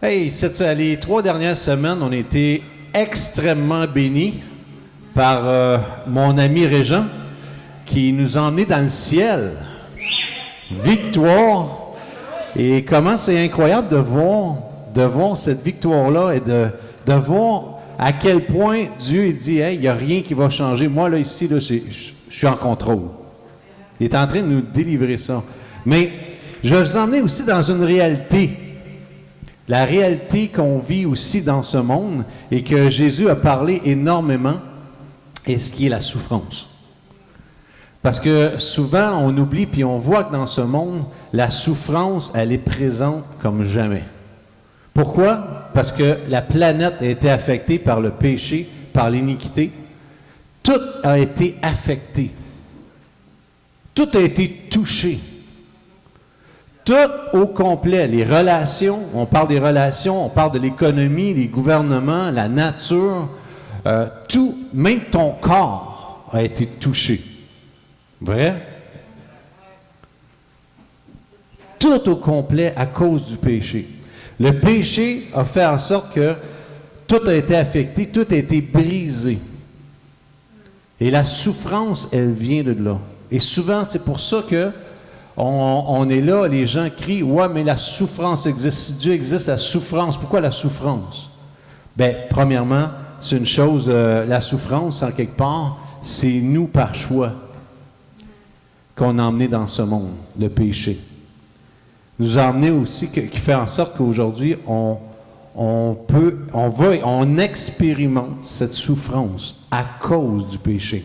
Hey, les 3 dernières semaines, on a été extrêmement bénis par mon ami Régent qui nous a emmenés dans le ciel. Victoire. Et comment c'est incroyable de voir cette victoire-là et de voir à quel point Dieu dit « Hey, il n'y a rien qui va changer. Moi, là, ici, là, je suis en contrôle. » Il est en train de nous délivrer ça. Mais je vais vous emmener aussi dans une réalité. La réalité qu'on vit aussi dans ce monde et que Jésus a parlé énormément, est ce qui est la souffrance. Parce que souvent, on oublie, puis on voit que dans ce monde, la souffrance, elle est présente comme jamais. Pourquoi? Parce que la planète a été affectée par le péché, par l'iniquité. Tout a été affecté. Tout a été touché. Tout au complet, les relations, on parle des relations, on parle de l'économie, les gouvernements, la nature, tout, même ton corps a été touché. Vrai? Tout au complet à cause du péché. Le péché a fait en sorte que tout a été affecté, tout a été brisé. Et la souffrance, elle vient de là. Et souvent, c'est pour ça que on est là, les gens crient « Ouais, mais la souffrance existe. Si Dieu existe, la souffrance, pourquoi la souffrance? » Bien, premièrement, c'est une chose, la souffrance, en quelque part, c'est nous par choix qu'on a emmené dans ce monde, le péché. Nous a emmené aussi, qui fait en sorte qu'aujourd'hui, on expérimente cette souffrance à cause du péché.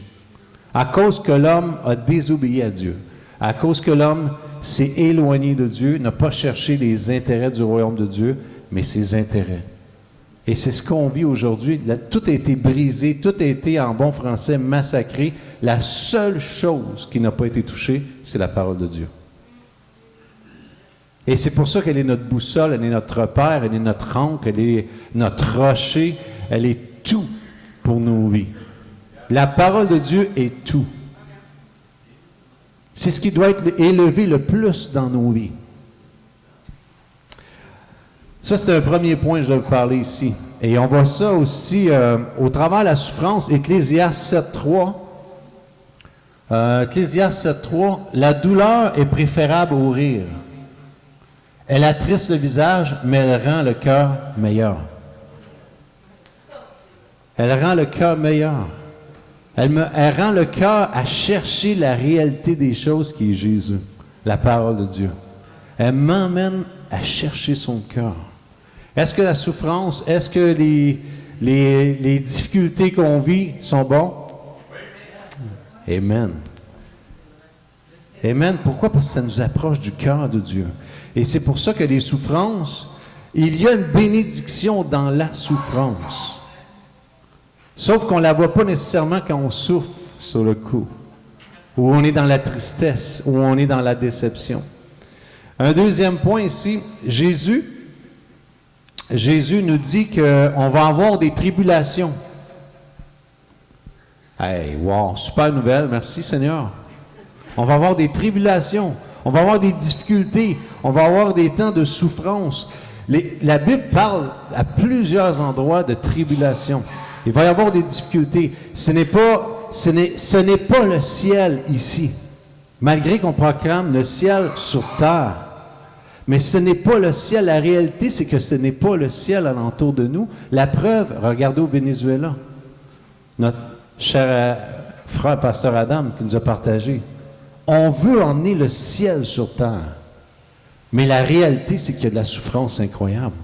À cause que l'homme a désobéi à Dieu. À cause que l'homme s'est éloigné de Dieu, n'a pas cherché les intérêts du royaume de Dieu, mais ses intérêts. Et c'est ce qu'on vit aujourd'hui. Tout a été brisé, tout a été, en bon français, massacré. La seule chose qui n'a pas été touchée, c'est la parole de Dieu. Et c'est pour ça qu'elle est notre boussole, elle est notre repère, elle est notre ancre, elle est notre rocher, elle est tout pour nos vies. La parole de Dieu est tout. C'est ce qui doit être élevé le plus dans nos vies. Ça, c'est un premier point que je dois vous parler ici. Et on voit ça aussi au travers de la souffrance. Ecclésiaste 7.3. Ecclésiaste 7.3. La douleur est préférable au rire. Elle attriste le visage, mais elle rend le cœur meilleur. Elle rend le cœur meilleur. Elle rend le cœur à chercher la réalité des choses qui est Jésus, la parole de Dieu. Elle m'emmène à chercher son cœur. Est-ce que la souffrance, est-ce que les difficultés qu'on vit sont bons? Amen. Amen. Pourquoi? Parce que ça nous approche du cœur de Dieu. Et c'est pour ça que les souffrances, il y a une bénédiction dans la souffrance. Sauf qu'on ne la voit pas nécessairement quand on souffre sur le coup, ou on est dans la tristesse, ou on est dans la déception. Un deuxième point ici, Jésus nous dit qu'on va avoir des tribulations. Hey, wow, super nouvelle, merci Seigneur. On va avoir des tribulations, on va avoir des difficultés, on va avoir des temps de souffrance. La Bible parle à plusieurs endroits de tribulation. Il va y avoir des difficultés. Ce n'est pas le ciel ici. Malgré qu'on proclame le ciel sur terre. Mais ce n'est pas le ciel. La réalité, c'est que ce n'est pas le ciel alentour de nous. La preuve, regardez au Venezuela. Notre cher frère pasteur Adam qui nous a partagé. On veut emmener le ciel sur terre. Mais la réalité, c'est qu'il y a de la souffrance incroyable.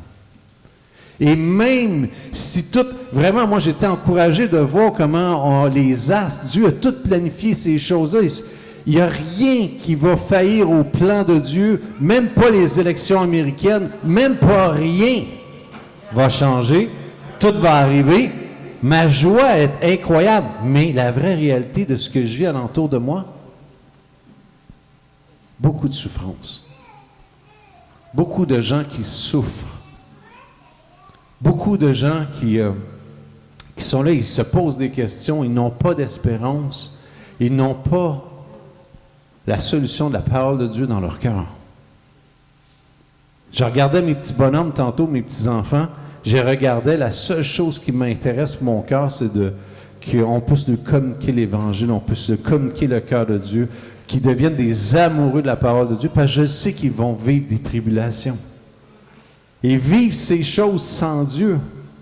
Et même si tout... Vraiment, moi, j'étais encouragé de voir comment les astres, Dieu a tout planifié ces choses-là. Il n'y a rien qui va faillir au plan de Dieu, même pas les élections américaines, même pas rien va changer. Tout va arriver. Ma joie est incroyable, mais la vraie réalité de ce que je vis alentour de moi, beaucoup de souffrance. Beaucoup de gens qui souffrent. Beaucoup de gens qui sont là, ils se posent des questions, ils n'ont pas d'espérance, ils n'ont pas la solution de la parole de Dieu dans leur cœur. Je regardais mes petits bonhommes tantôt, mes petits-enfants. Je regardais, la seule chose qui m'intéresse pour mon cœur, c'est qu'on puisse nous communiquer l'Évangile, on puisse nous communiquer le cœur de Dieu, qu'ils deviennent des amoureux de la parole de Dieu, parce que je sais qu'ils vont vivre des tribulations. Et vivre ces choses sans Dieu,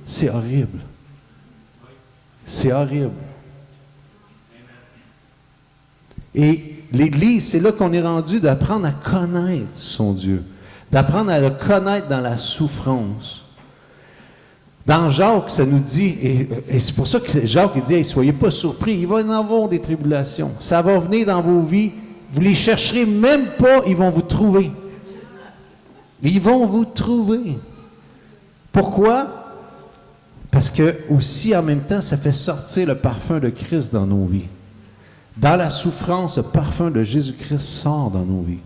c'est horrible. C'est horrible. Et l'Église, c'est là qu'on est rendu d'apprendre à connaître son Dieu, d'apprendre à le connaître dans la souffrance. Dans Jacques, ça nous dit, et c'est pour ça que Jacques il dit, hey, soyez pas surpris, il va y en avoir des tribulations. Ça va venir dans vos vies, vous les chercherez même pas, ils vont vous trouver. Ils vont vous trouver. Pourquoi? Parce que aussi, en même temps, ça fait sortir le parfum de Christ dans nos vies. Dans la souffrance, le parfum de Jésus-Christ sort dans nos vies.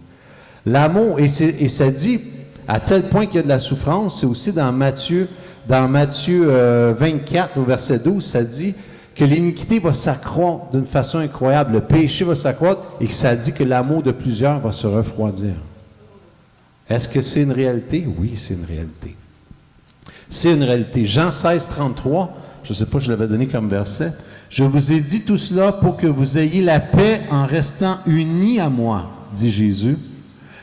L'amour, et ça dit, à tel point qu'il y a de la souffrance, c'est aussi dans Matthieu 24, au verset 12, ça dit que l'iniquité va s'accroître d'une façon incroyable, le péché va s'accroître, et que ça dit que l'amour de plusieurs va se refroidir. Est-ce que c'est une réalité? Oui, c'est une réalité. C'est une réalité. Jean 16, 33, je ne sais pas, je l'avais donné comme verset. Je vous ai dit tout cela pour que vous ayez la paix en restant unis à moi, dit Jésus.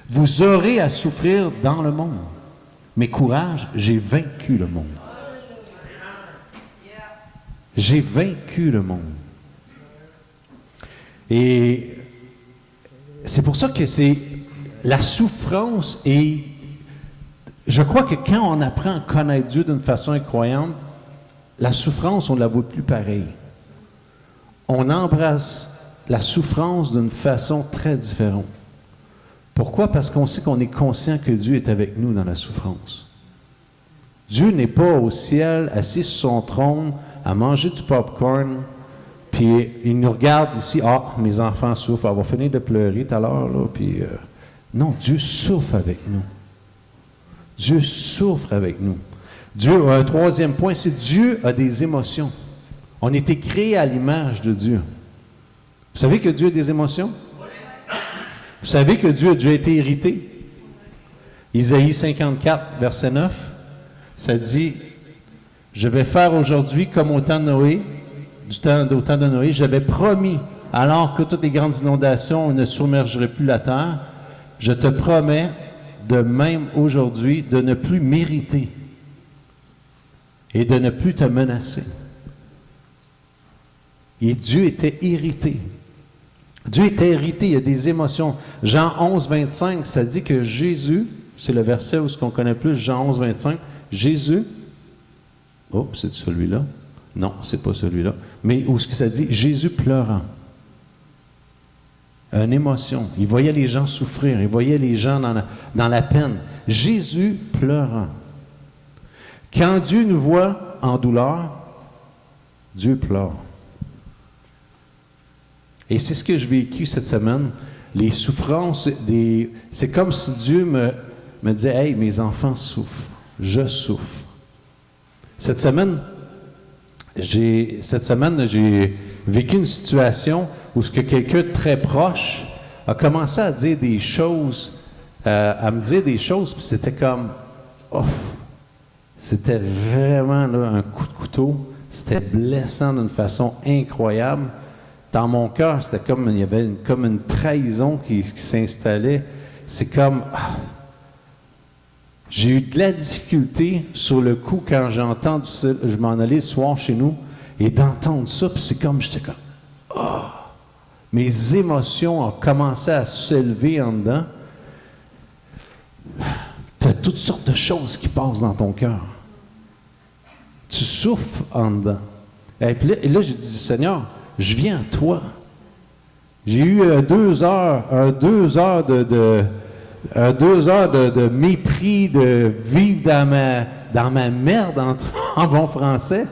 Vous aurez à souffrir dans le monde. Mais courage, j'ai vaincu le monde. J'ai vaincu le monde. Et c'est pour ça que c'est la souffrance et je crois que quand on apprend à connaître Dieu d'une façon incroyable, la souffrance, on ne la voit plus pareille. On embrasse la souffrance d'une façon très différente. Pourquoi? Parce qu'on sait qu'on est conscient que Dieu est avec nous dans la souffrance. Dieu n'est pas au ciel, assis sur son trône, à manger du popcorn, puis il nous regarde ici, « Ah, mes enfants souffrent, elle va finir de pleurer tout à l'heure, là, puis... Non, Dieu souffre avec nous. Dieu souffre avec nous. Dieu, un troisième point, c'est Dieu a des émotions. On a été créé à l'image de Dieu. Vous savez que Dieu a des émotions? Vous savez que Dieu a déjà été irrité? Isaïe 54, verset 9, ça dit, « Je vais faire aujourd'hui comme au temps de Noé, au temps de Noé, j'avais promis, alors que toutes les grandes inondations ne submergeraient plus la terre, je te promets, de même aujourd'hui, de ne plus m'irriter et de ne plus te menacer. » Et Dieu était irrité. Dieu était irrité, il y a des émotions. Jean 11, 25, ça dit que Jésus, c'est le verset où ce qu'on connaît plus, Jean 11, 25, Jésus, oh, c'est celui-là? Non, c'est pas celui-là. Mais où ce que ça dit? Jésus pleurant. Une émotion. Il voyait les gens souffrir, il voyait les gens dans la peine. Jésus pleurant. Quand Dieu nous voit en douleur, Dieu pleure. Et c'est ce que je vécu cette semaine. Les souffrances, c'est comme si Dieu me disait, « Hey, mes enfants souffrent. Je souffre. » Cette semaine, j'ai vécu une situation où ce que quelqu'un de très proche a commencé à dire des choses, à me dire des choses, puis c'était comme, oh, c'était vraiment là, un coup de couteau, c'était blessant d'une façon incroyable. Dans mon cœur, c'était comme, il y avait comme une trahison qui s'installait. C'est comme, j'ai eu de la difficulté sur le coup quand j'ai entendu ça, je m'en allais ce soir chez nous, et d'entendre ça, puis c'est comme, j'étais comme, oh! Mes émotions ont commencé à s'élever en dedans. Tu as toutes sortes de choses qui passent dans ton cœur. Tu souffres en dedans. Et puis là j'ai dit, Seigneur, je viens à toi. J'ai eu 2 heures de mépris, de vivre dans ma merde en bon français,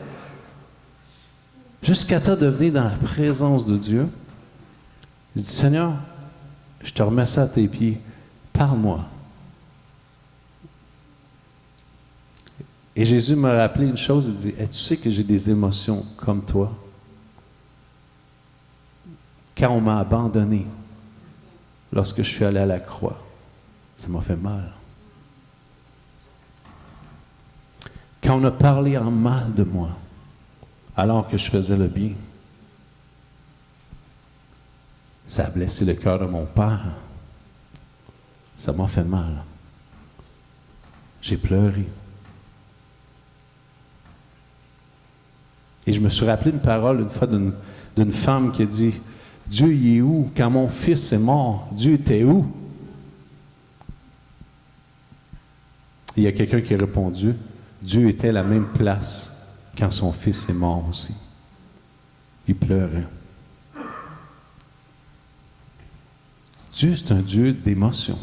jusqu'à temps de venir dans la présence de Dieu. Je dis, Seigneur, je te remets ça à tes pieds. Parle-moi. Et Jésus m'a rappelé une chose, il dit, tu sais que j'ai des émotions comme toi. Quand on m'a abandonné, lorsque je suis allé à la croix, ça m'a fait mal. quand on a parlé en mal de moi, alors que je faisais le bien. Ça a blessé le cœur de mon père. Ça m'a fait mal. J'ai pleuré. Et je me suis rappelé une parole une fois d'une femme qui a dit, « Dieu, il est où? Quand mon fils est mort, Dieu était où? » Il y a quelqu'un qui a répondu, « Dieu était à la même place quand son fils est mort aussi. » Il pleurait. Dieu, c'est un Dieu d'émotion.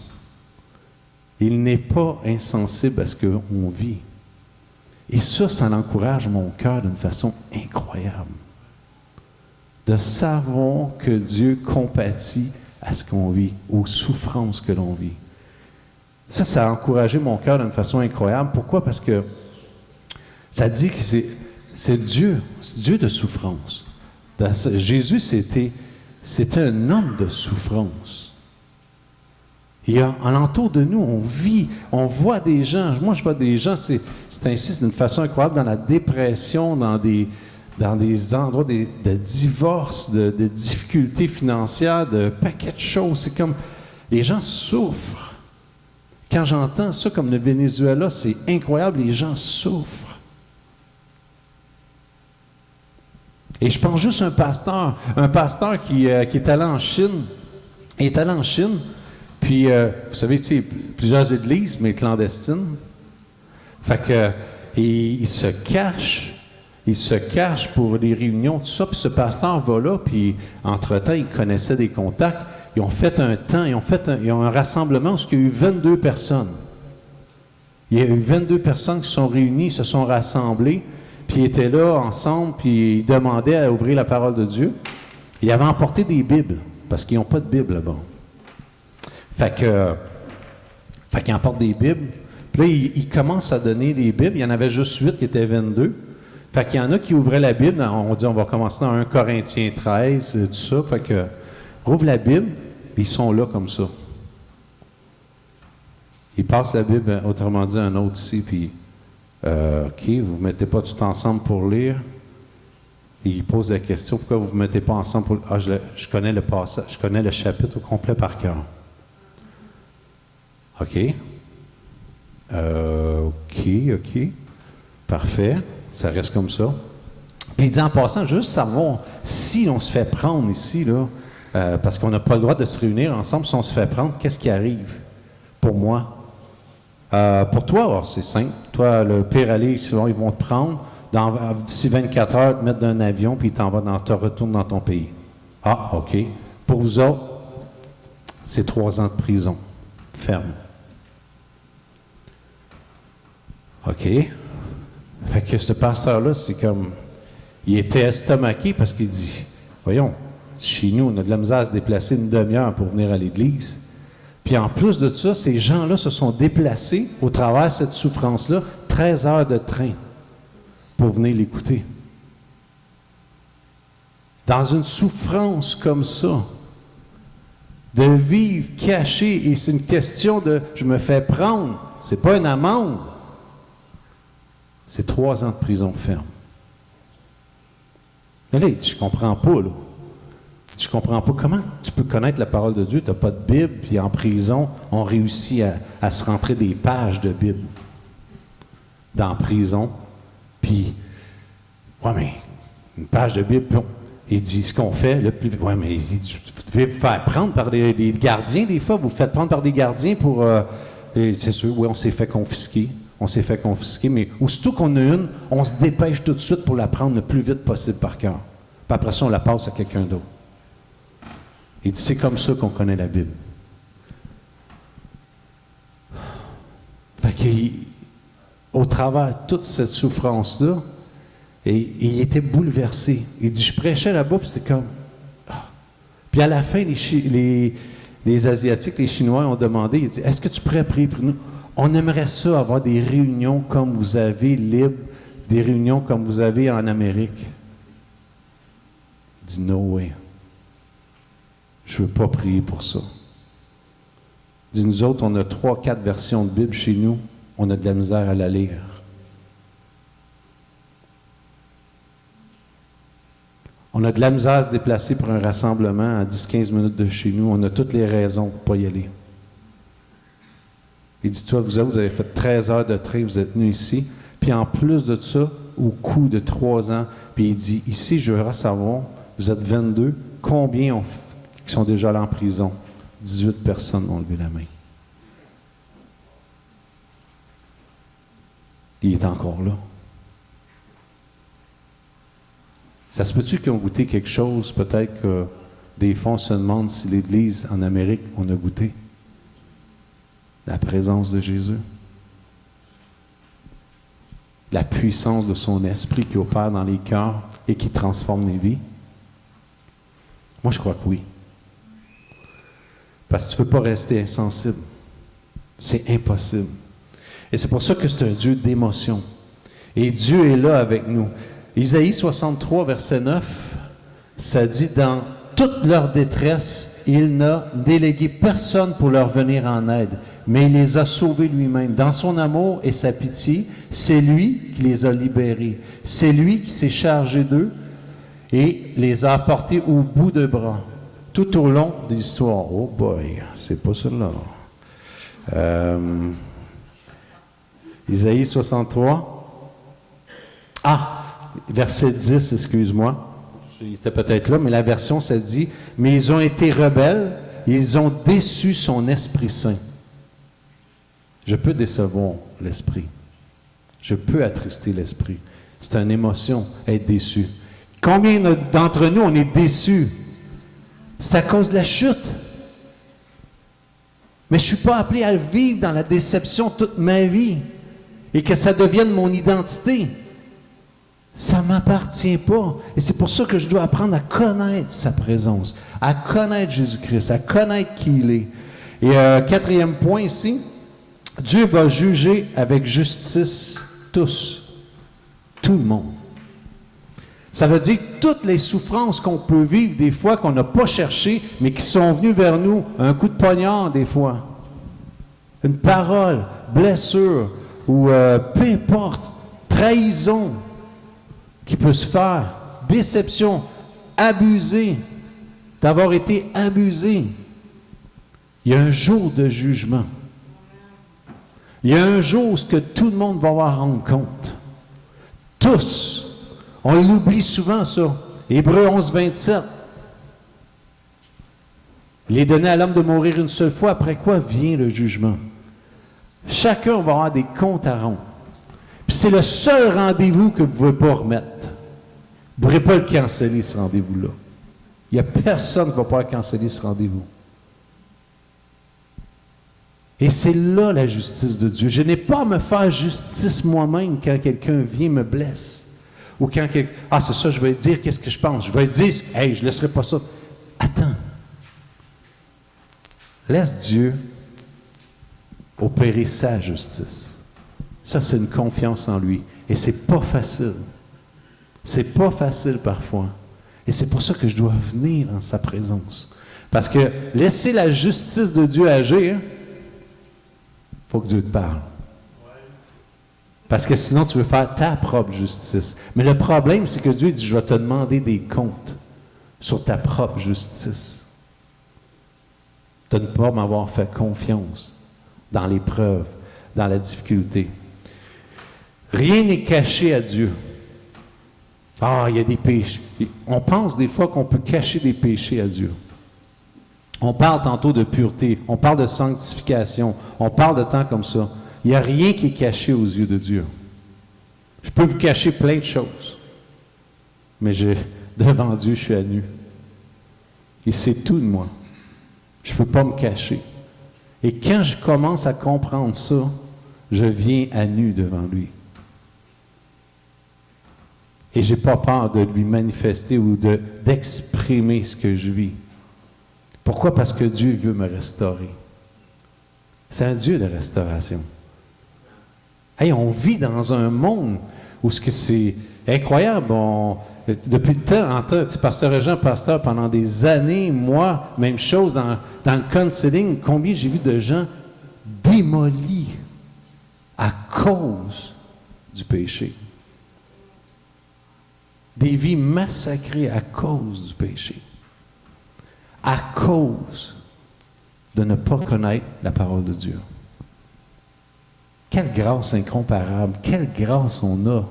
Il n'est pas insensible à ce qu'on vit. Et ça encourage mon cœur d'une façon incroyable. De savoir que Dieu compatit à ce qu'on vit, aux souffrances que l'on vit. Ça a encouragé mon cœur d'une façon incroyable. Pourquoi? Parce que ça dit que c'est Dieu de souffrance. Jésus, c'était un homme de souffrance. Et alentour de nous, on vit, on voit des gens. Moi, je vois des gens, c'est ainsi, d'une façon incroyable, dans la dépression, dans des endroits de divorce, de difficultés financières, de paquets de choses. C'est comme, les gens souffrent. Quand j'entends ça comme le Venezuela, c'est incroyable, les gens souffrent. Et je pense juste à un pasteur qui est allé en Chine. Il est allé en Chine, puis, vous savez, tu sais, plusieurs églises, mais clandestines. Fait que, il se cache pour les réunions, tout ça. Puis ce pasteur va là, puis entre-temps, il connaissait des contacts. Ils ont fait un temps, ils ont un rassemblement où il y a eu 22 personnes. Il y a eu 22 personnes qui se sont réunies, se sont rassemblées, puis ils étaient là ensemble, puis ils demandaient à ouvrir la parole de Dieu. Ils avaient emporté des Bibles, parce qu'ils n'ont pas de Bible là-bas. Fait qu'ils emportent des Bibles. Puis là, ils commencent à donner des Bibles. Il y en avait juste 8 qui étaient 22. Fait qu'il y en a qui ouvraient la Bible. On dit, on va commencer dans 1 Corinthiens 13, tout ça. Fait que, rouvre la Bible, puis ils sont là comme ça. Ils passent la Bible, autrement dit, à un autre ici, puis, OK, vous ne vous mettez pas tout ensemble pour lire. Et ils posent la question, pourquoi vous ne vous mettez pas ensemble pour lire? Ah, je connais le passage, je connais le chapitre au complet par cœur. OK. OK. Parfait. Ça reste comme ça. Puis il dit en passant, juste savoir si on se fait prendre ici, là, parce qu'on n'a pas le droit de se réunir ensemble, si on se fait prendre, qu'est-ce qui arrive pour moi? Pour toi, c'est simple. Toi, le pire aller, souvent, ils vont te prendre, d'ici 24 heures, te mettre dans un avion, puis tu retournes dans ton pays. Ah, OK. Pour vous autres, c'est 3 ans de prison. Ferme. OK. Fait que ce pasteur-là, c'est comme... Il était estomaqué parce qu'il dit, voyons, chez nous, on a de la misère à se déplacer une demi-heure pour venir à l'église. Puis en plus de ça, ces gens-là se sont déplacés au travers de cette souffrance-là, 13 heures de train pour venir l'écouter. Dans une souffrance comme ça, de vivre caché, et c'est une question de « je me fais prendre », c'est pas une amende. C'est 3 ans de prison ferme. Mais là, il dit, je comprends pas, là. Je comprends pas. Comment tu peux connaître la parole de Dieu? Tu n'as pas de Bible, puis en prison, on réussit à se rentrer des pages de Bible. Dans la prison. Puis, ouais, mais une page de Bible, puis il dit, ce qu'on fait, là, ouais, mais il dit, vous devez vous faire prendre par des gardiens, des fois. Vous vous faites prendre par des gardiens pour... c'est sûr, oui, on s'est fait confisquer. On s'est fait confisquer, mais aussitôt qu'on a une, on se dépêche tout de suite pour la prendre le plus vite possible par cœur. Puis après ça, on la passe à quelqu'un d'autre. Il dit, c'est comme ça qu'on connaît la Bible. Fait qu'au travers de toute cette souffrance-là, et il était bouleversé. Il dit, je prêchais là-bas, puis c'est comme... Ah. Puis à la fin, les Asiatiques, les Chinois ont demandé, il dit, est-ce que tu pourrais prier pour nous? On aimerait ça, avoir des réunions comme vous avez libres, des réunions comme vous avez en Amérique. Il dit, no way. Je ne veux pas prier pour ça. Il dit, nous autres, on a 3-4 versions de Bible chez nous. On a de la misère à la lire. On a de la misère à se déplacer pour un rassemblement à 10-15 minutes de chez nous. On a toutes les raisons pour pas y aller. Il dit, toi, vous avez fait 13 heures de train, vous êtes venus ici. Puis en plus de ça, au coût de 3 ans, puis il dit, ici, je veux savoir, vous êtes 22, combien qui sont déjà allés en prison? 18 personnes ont levé la main. Il est encore là. Ça se peut-tu qu'ils ont goûté quelque chose? Peut-être que des fois, on se demande si l'Église en Amérique, on a goûté la présence de Jésus. La puissance de son esprit qui opère dans les cœurs et qui transforme les vies. Moi, je crois que oui. Parce que tu ne peux pas rester insensible. C'est impossible. Et c'est pour ça que c'est un Dieu d'émotion. Et Dieu est là avec nous. Isaïe 63, verset 9, ça dit, dans toute leur détresse, il n'a délégué personne pour leur venir en aide, mais il les a sauvés lui-même. Dans son amour et sa pitié, c'est lui qui les a libérés. C'est lui qui s'est chargé d'eux et les a apportés au bout de bras, tout au long de l'histoire. Oh boy, c'est pas cela. Isaïe 63. Verset 10, excuse-moi. J'étais peut-être là, mais la version, ça dit, « Mais ils ont été rebelles, ils ont déçu son Esprit Saint. » Je peux décevoir l'Esprit. Je peux attrister l'Esprit. C'est une émotion, être déçu. Combien d'entre nous, on est déçus? C'est à cause de la chute. Mais je ne suis pas appelé à vivre dans la déception toute ma vie et que ça devienne mon identité. Ça ne m'appartient pas. Et c'est pour ça que je dois apprendre à connaître sa présence, à connaître Jésus-Christ, à connaître qui il est. Et quatrième point ici, Dieu va juger avec justice tous, tout le monde. Ça veut dire que toutes les souffrances qu'on peut vivre des fois, qu'on n'a pas cherchées, mais qui sont venues vers nous, un coup de poignard des fois, une parole, blessure, ou peu importe, trahison qui peut se faire, déception, abusé, d'avoir été abusé. Il y a un jour de jugement. Il y a un jour où ce que tout le monde va avoir à rendre compte. Tous. On l'oublie souvent, ça. Hébreux 11, 27. Il est donné à l'homme de mourir une seule fois, après quoi vient le jugement. Chacun va avoir des comptes à rendre. Puis c'est le seul rendez-vous que vous ne pouvez pas remettre. Vous ne pourrez pas le canceller, ce rendez-vous-là. Il n'y a personne qui va pouvoir canceller ce rendez-vous. Et c'est là la justice de Dieu. Je n'ai pas à me faire justice moi-même quand quelqu'un vient me blesse. Ou quand quelqu'un... Ah, c'est ça, je vais dire, qu'est-ce que je pense? Je vais dire, hey, je ne laisserai pas ça. Attends. Laisse Dieu opérer sa justice. Ça, c'est une confiance en lui. Et c'est pas facile. C'est pas facile parfois. Et c'est pour ça que je dois venir dans sa présence. Parce que laisser la justice de Dieu agir, il faut que Dieu te parle. Parce que sinon, tu veux faire ta propre justice. Mais le problème, c'est que Dieu dit, je vais te demander des comptes sur ta propre justice. De ne pas m'avoir fait confiance dans l'épreuve, dans la difficulté. Rien n'est caché à Dieu. Ah, il y a des péchés. On pense des fois qu'on peut cacher des péchés à Dieu. On parle tantôt de pureté, on parle de sanctification, on parle de temps comme ça. Il n'y a rien qui est caché aux yeux de Dieu. Je peux vous cacher plein de choses, mais devant Dieu, je suis à nu. Il sait tout de moi. Je ne peux pas me cacher. Et quand je commence à comprendre ça, je viens à nu devant lui. Et je n'ai pas peur de lui manifester ou d'exprimer ce que je vis. Pourquoi? Parce que Dieu veut me restaurer. C'est un Dieu de restauration. Hey, on vit dans un monde où c'est incroyable. Depuis le temps, pasteur Jean, pasteur, pendant des années, moi, même chose dans le counseling, combien j'ai vu de gens démolis à cause du péché. Des vies massacrées à cause du péché. À cause de ne pas connaître la parole de Dieu. Quelle grâce incomparable, quelle grâce on a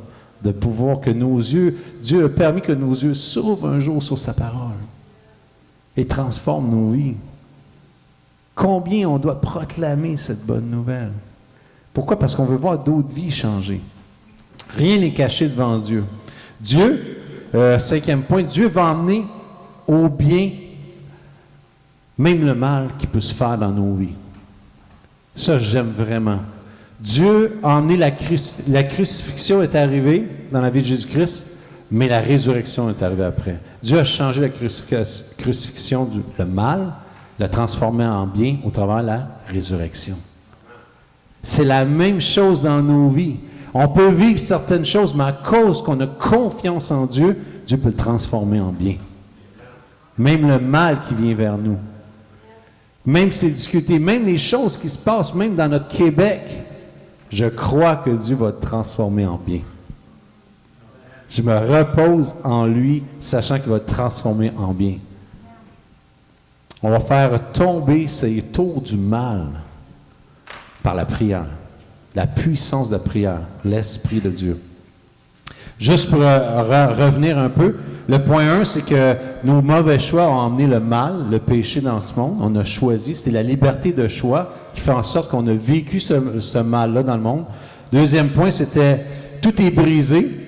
de pouvoir que nos yeux, Dieu a permis que nos yeux s'ouvrent un jour sur sa parole et transforment nos vies. Combien on doit proclamer cette bonne nouvelle? Pourquoi? Parce qu'on veut voir d'autres vies changer. Rien n'est caché devant Dieu. Dieu, 5e point, Dieu va emmener au bien même le mal qui peut se faire dans nos vies. Ça, j'aime vraiment. Dieu a emmené la crucifixion est arrivée dans la vie de Jésus-Christ, mais la résurrection est arrivée après. Dieu a changé la crucifixion, le mal, l'a transformé en bien au travers de la résurrection. C'est la même chose dans nos vies. On peut vivre certaines choses, mais à cause qu'on a confiance en Dieu, Dieu peut le transformer en bien. Même le mal qui vient vers nous. Même ces difficultés, même les choses qui se passent, même dans notre Québec, je crois que Dieu va te transformer en bien. Je me repose en lui, sachant qu'il va te transformer en bien. On va faire tomber ces tours du mal par la prière, la puissance de la prière, l'Esprit de Dieu. Juste pour revenir un peu, le point 1, c'est que nos mauvais choix ont emmené le mal, le péché dans ce monde. On a choisi, c'était la liberté de choix qui fait en sorte qu'on a vécu ce mal-là dans le monde. Deuxième point, c'était tout est brisé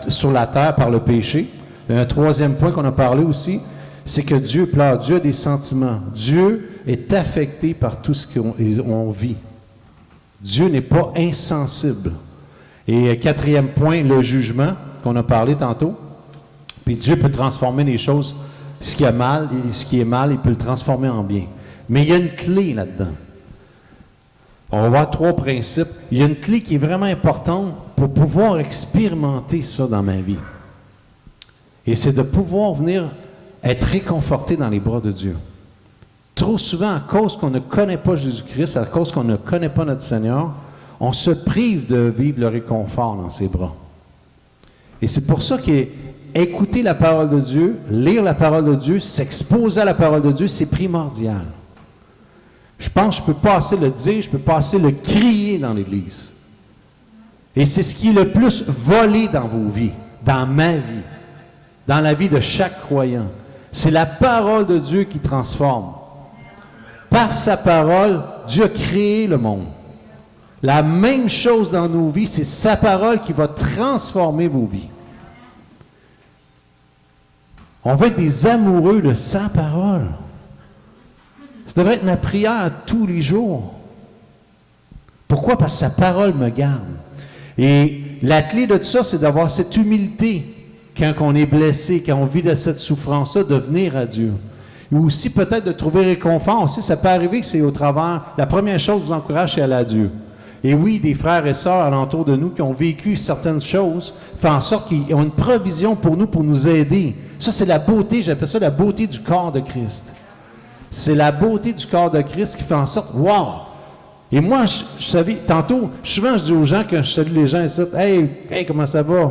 sur la terre par le péché. Un troisième point qu'on a parlé aussi, c'est que Dieu pleure, Dieu a des sentiments. Dieu est affecté par tout ce qu'on vit. Dieu n'est pas insensible. Et quatrième point, le jugement, qu'on a parlé tantôt. Puis Dieu peut transformer les choses, ce qui est mal, il peut le transformer en bien. Mais il y a une clé là-dedans. On va voir 3 principes. Il y a une clé qui est vraiment importante pour pouvoir expérimenter ça dans ma vie. Et c'est de pouvoir venir être réconforté dans les bras de Dieu. Trop souvent, à cause qu'on ne connaît pas Jésus-Christ, à cause qu'on ne connaît pas notre Seigneur, on se prive de vivre le réconfort dans ses bras. Et c'est pour ça qu'écouter la parole de Dieu, lire la parole de Dieu, s'exposer à la parole de Dieu, c'est primordial. Je pense que je ne peux pas assez le dire, je ne peux pas assez le crier dans l'Église. Et c'est ce qui est le plus volé dans vos vies, dans ma vie, dans la vie de chaque croyant. C'est la parole de Dieu qui transforme. Par sa parole, Dieu a créé le monde. La même chose dans nos vies, c'est sa parole qui va transformer vos vies. On va être des amoureux de sa parole. Ça devrait être ma prière tous les jours. Pourquoi? Parce que sa parole me garde. Et la clé de tout ça, c'est d'avoir cette humilité quand on est blessé, quand on vit de cette souffrance-là, de venir à Dieu. Et aussi peut-être de trouver réconfort. Aussi, ça peut arriver que c'est au travers. La première chose que je vous encourage, c'est aller à Dieu. Et oui, des frères et sœurs alentour de nous qui ont vécu certaines choses, font en sorte qu'ils ont une provision pour nous aider. Ça, c'est la beauté, j'appelle ça la beauté du corps de Christ. C'est la beauté du corps de Christ qui fait en sorte, wow! Et moi, je savais, tantôt, souvent je dis aux gens, quand je salue les gens ici, hey, comment ça va?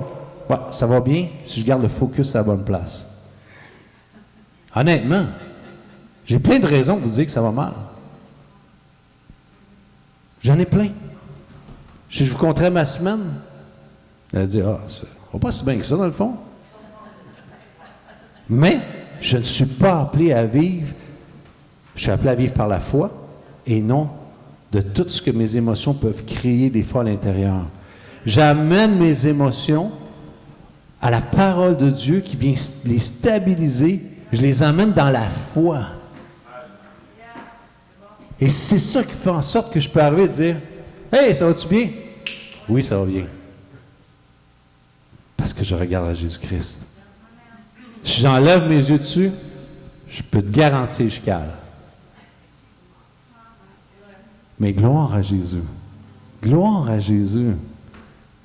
Ouais, ça va bien si je garde le focus à la bonne place. Honnêtement, j'ai plein de raisons pour vous dire que ça va mal. J'en ai plein. Si je vous conterais ma semaine, elle va dire, ça va pas si bien que ça dans le fond. Mais je ne suis pas appelé à vivre, je suis appelé à vivre par la foi et non de tout ce que mes émotions peuvent créer des fois à l'intérieur. J'amène mes émotions à la parole de Dieu qui vient les stabiliser. Je les emmène dans la foi. Et c'est ça qui fait en sorte que je peux arriver et dire, « Hey, ça va-tu bien? » Oui, ça va bien. Parce que je regarde à Jésus-Christ. Si j'enlève mes yeux dessus, je peux te garantir que je cale. Mais gloire à Jésus. Gloire à Jésus.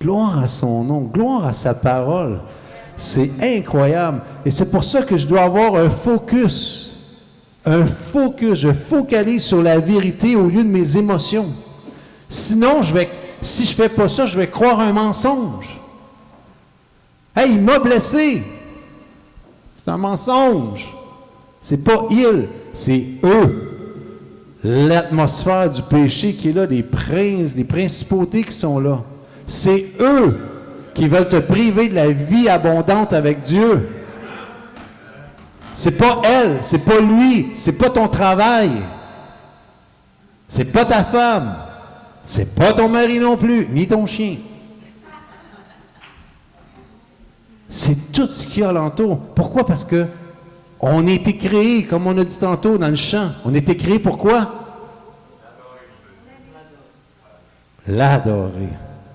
Gloire à son nom. Gloire à sa parole. C'est incroyable. Et c'est pour ça que je dois avoir un focus. Un focus. Je focalise sur la vérité au lieu de mes émotions. Sinon, si je ne fais pas ça, je vais croire un mensonge. Hey, il m'a blessé. C'est un mensonge. C'est pas il, c'est eux. L'atmosphère du péché qui est là, des princes, des principautés qui sont là. C'est eux qui veulent te priver de la vie abondante avec Dieu. C'est pas elle, c'est pas lui, c'est pas ton travail. C'est pas ta femme. C'est pas ton mari non plus, ni ton chien. C'est tout ce qu'il y a alentour. Pourquoi? Parce que on a été créé, comme on a dit tantôt dans le chant. On a été créé pour quoi? L'adorer.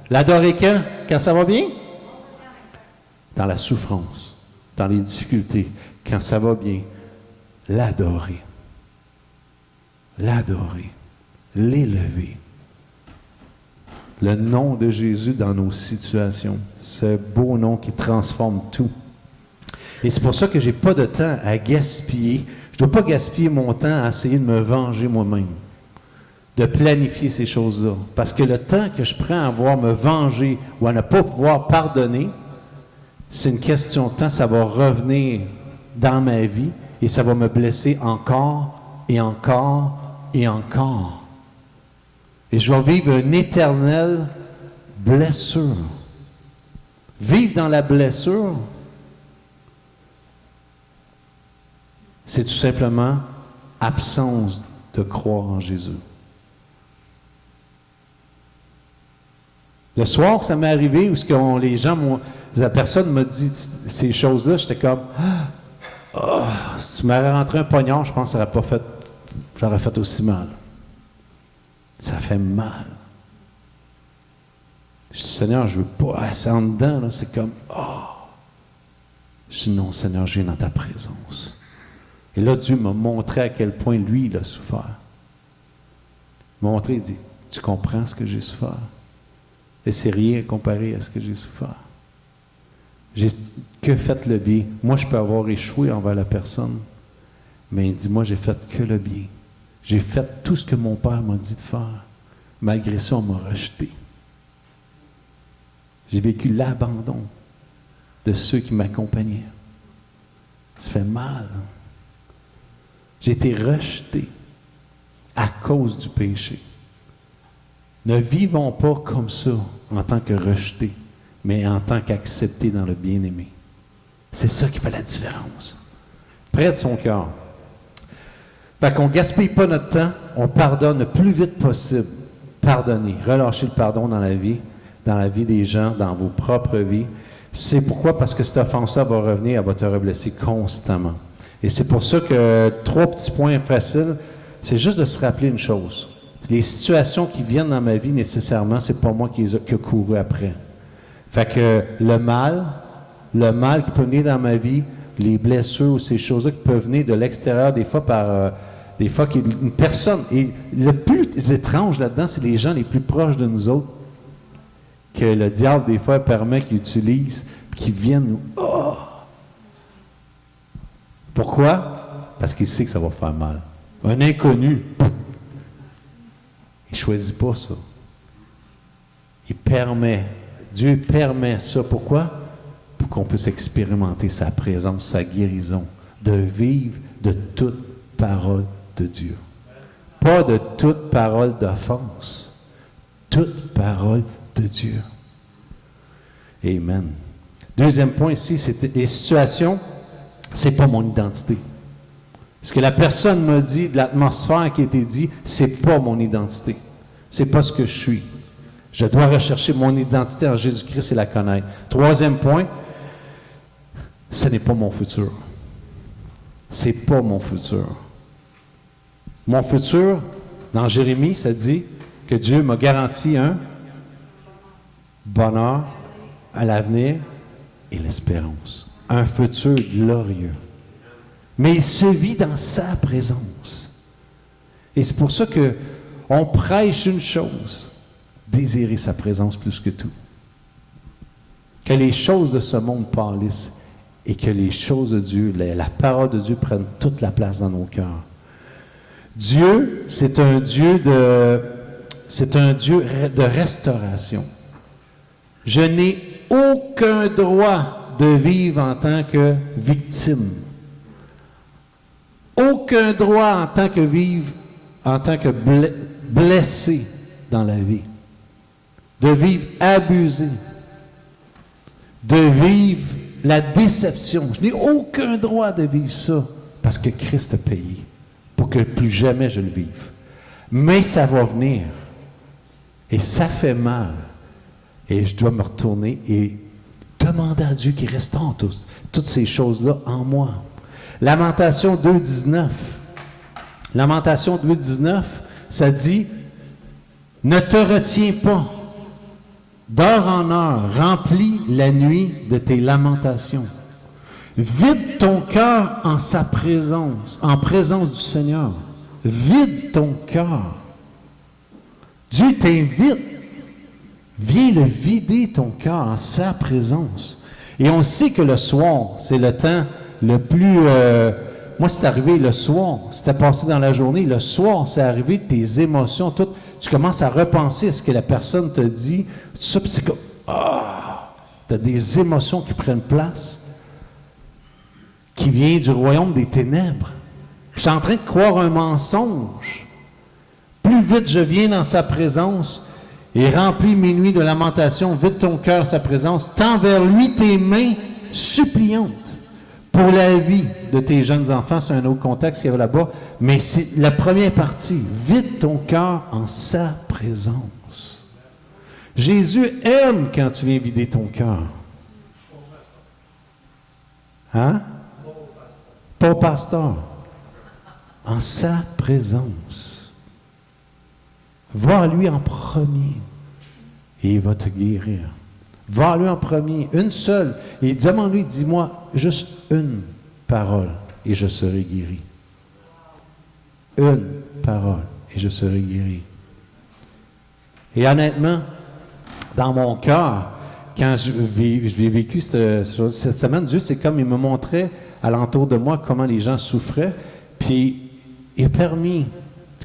L'adorer quand? Quand ça va bien? Dans la souffrance, dans les difficultés, quand ça va bien. L'adorer. L'adorer. L'élever. Le nom de Jésus dans nos situations. Ce beau nom qui transforme tout. Et c'est pour ça que je n'ai pas de temps à gaspiller. Je ne dois pas gaspiller mon temps à essayer de me venger moi-même. De planifier ces choses-là. Parce que le temps que je prends à voir me venger ou à ne pas pouvoir pardonner, c'est une question de temps. Ça va revenir dans ma vie et ça va me blesser encore et encore et encore. Et je vais vivre une éternelle blessure. Vivre dans la blessure, c'est tout simplement absence de croire en Jésus. Le soir, ça m'est arrivé où les gens, la personne m'a dit ces choses-là, j'étais comme, si tu m'aurais rentré un poignard, je pense que j'aurais fait aussi mal. Ça fait mal. Je dis, Seigneur, je ne veux pas assez en dedans, là, c'est comme, Je dis, non, Seigneur, je viens dans ta présence. Et là, Dieu m'a montré à quel point lui, il a souffert. Il m'a montré, il dit, tu comprends ce que j'ai souffert? Et c'est rien comparé à ce que j'ai souffert. J'ai que fait le bien. Moi, je peux avoir échoué envers la personne, mais il dit, moi, j'ai fait que le bien. J'ai fait tout ce que mon père m'a dit de faire. Malgré ça, on m'a rejeté. J'ai vécu l'abandon de ceux qui m'accompagnaient. Ça fait mal. J'ai été rejeté à cause du péché. Ne vivons pas comme ça en tant que rejetés, mais en tant qu'acceptés dans le bien-aimé. C'est ça qui fait la différence. Près de son cœur. Fait qu'on ne gaspille pas notre temps, on pardonne le plus vite possible. Pardonnez, relâchez le pardon dans la vie des gens, dans vos propres vies. C'est pourquoi? Parce que cette offense-là va revenir, elle va te reblesser constamment. Et c'est pour ça que 3 petits points faciles, c'est juste de se rappeler une chose. Les situations qui viennent dans ma vie, nécessairement, c'est pas moi qui ai couru après. Fait que le mal qui peut venir dans ma vie, les blessures ou ces choses-là qui peuvent venir de l'extérieur, des fois une personne. Et le plus étrange là-dedans, c'est les gens les plus proches de nous autres que le diable, des fois, permet qu'ils utilisent, qu'ils viennent nous... Oh! Pourquoi? Parce qu'il sait que ça va faire mal. Un inconnu, il ne choisit pas ça. Dieu permet ça. Pourquoi? Pour qu'on puisse expérimenter sa présence, sa guérison, de vivre de toute parole de Dieu. Pas de toute parole d'offense. Toute parole de Dieu. Amen. Deuxième point ici, c'est les situations, c'est pas mon identité. Ce que la personne m'a dit, de l'atmosphère qui a été dit, c'est pas mon identité. C'est pas ce que je suis. Je dois rechercher mon identité en Jésus-Christ et la connaître. Troisième point, ce n'est pas mon futur. C'est pas mon futur. Mon futur, dans Jérémie, ça dit que Dieu m'a garanti un bonheur à l'avenir et l'espérance. Un futur glorieux. Mais il se vit dans sa présence. Et c'est pour ça qu'on prêche une chose, désirer sa présence plus que tout. Que les choses de ce monde pâlissent et que les choses de Dieu, la parole de Dieu prenne toute la place dans nos cœurs. Dieu, c'est un Dieu de restauration. Je n'ai aucun droit de vivre en tant que victime. Aucun droit en tant que vivre, en tant que blessé dans la vie. De vivre abusé. De vivre la déception. Je n'ai aucun droit de vivre ça parce que Christ a payé pour que plus jamais je le vive. Mais ça va venir. Et ça fait mal. Et je dois me retourner et demander à Dieu qu'il restaure toutes ces choses-là en moi. Lamentation 2.19. Lamentation 2.19, ça dit « Ne te retiens pas. D'heure en heure, remplis la nuit de tes lamentations. Vide ton cœur en sa présence, en présence du Seigneur. Vide ton cœur. Dieu t'invite. Viens le vider ton cœur en sa présence. Et on sait que le soir, c'est le temps le plus... moi, c'est arrivé le soir. C'était passé dans la journée. Le soir, c'est arrivé, tes émotions, tout. Tu commences à repenser à ce que la personne te dit. Tout ça, puis c'est comme... tu as des émotions qui prennent place, qui viennent du royaume des ténèbres. Je suis en train de croire un mensonge. Plus vite je viens dans sa présence et remplis mes nuits de lamentation, vide ton cœur sa présence, tends vers lui tes mains suppliantes pour la vie de tes jeunes enfants. C'est un autre contexte qu'il y avait là-bas, mais c'est la première partie. Vide ton cœur en sa présence. Jésus aime quand tu viens vider ton cœur. Hein? Pas pasteur. En sa présence. Va à lui en premier et il va te guérir. Va à lui en premier, une seule, et demande-lui, dis-moi juste une parole et je serai guéri. Une parole et je serai guéri. Et honnêtement, dans mon cœur, quand j'ai vécu cette semaine, Dieu, c'est comme il me montrait alentour de moi comment les gens souffraient, puis il a permis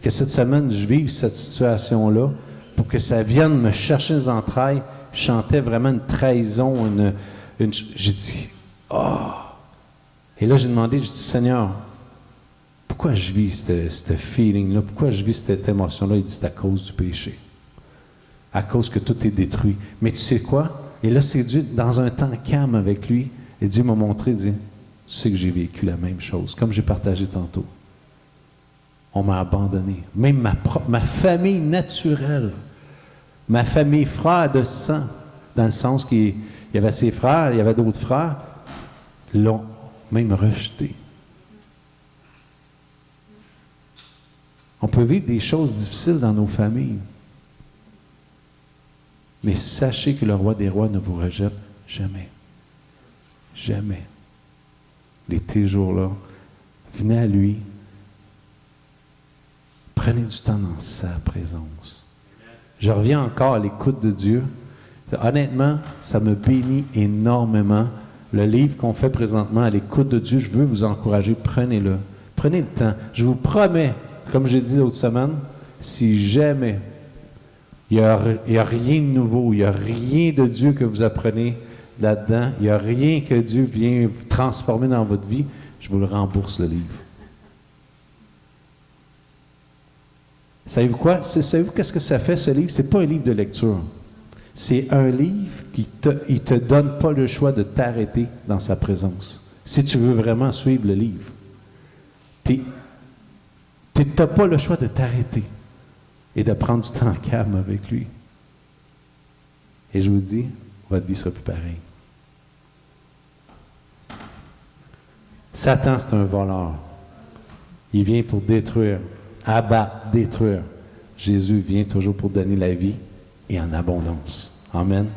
que cette semaine, je vive cette situation-là pour que ça vienne me chercher les entrailles. Je chantais vraiment une trahison, j'ai dit, Et là, j'ai demandé, j'ai dit, Seigneur, pourquoi je vis ce feeling-là? Pourquoi je vis cette émotion-là? Il dit, c'est à cause du péché. À cause que tout est détruit. Mais tu sais quoi? Et là, c'est Dieu, dans un temps calme avec lui, et Dieu m'a montré, il dit, tu sais que j'ai vécu la même chose, comme j'ai partagé tantôt. On m'a abandonné. Même ma famille naturelle, ma famille frère de sang, dans le sens qu'il y avait ses frères, il y avait d'autres frères, l'ont même rejeté. On peut vivre des choses difficiles dans nos familles. Mais sachez que le roi des rois ne vous rejette jamais. Jamais. Les jours-là, venez à lui. Prenez du temps dans sa présence. Je reviens encore à l'écoute de Dieu. Honnêtement, ça me bénit énormément. Le livre qu'on fait présentement à l'écoute de Dieu, je veux vous encourager, prenez-le. Prenez le temps. Je vous promets, comme j'ai dit l'autre semaine, si jamais il n'y a rien de nouveau, il n'y a rien de Dieu que vous apprenez là-dedans, il n'y a rien que Dieu vient transformer dans votre vie, je vous le rembourse, le livre. Savez-vous quoi? Savez-vous qu'est-ce que ça fait, ce livre? Ce n'est pas un livre de lecture. C'est un livre qui ne te donne pas le choix de t'arrêter dans sa présence. Si tu veux vraiment suivre le livre. Tu n'as pas le choix de t'arrêter et de prendre du temps calme avec lui. Et je vous dis, votre vie ne sera plus pareille. Satan, c'est un voleur. Il vient pour détruire, abattre, détruire. Jésus vient toujours pour donner la vie et en abondance. Amen.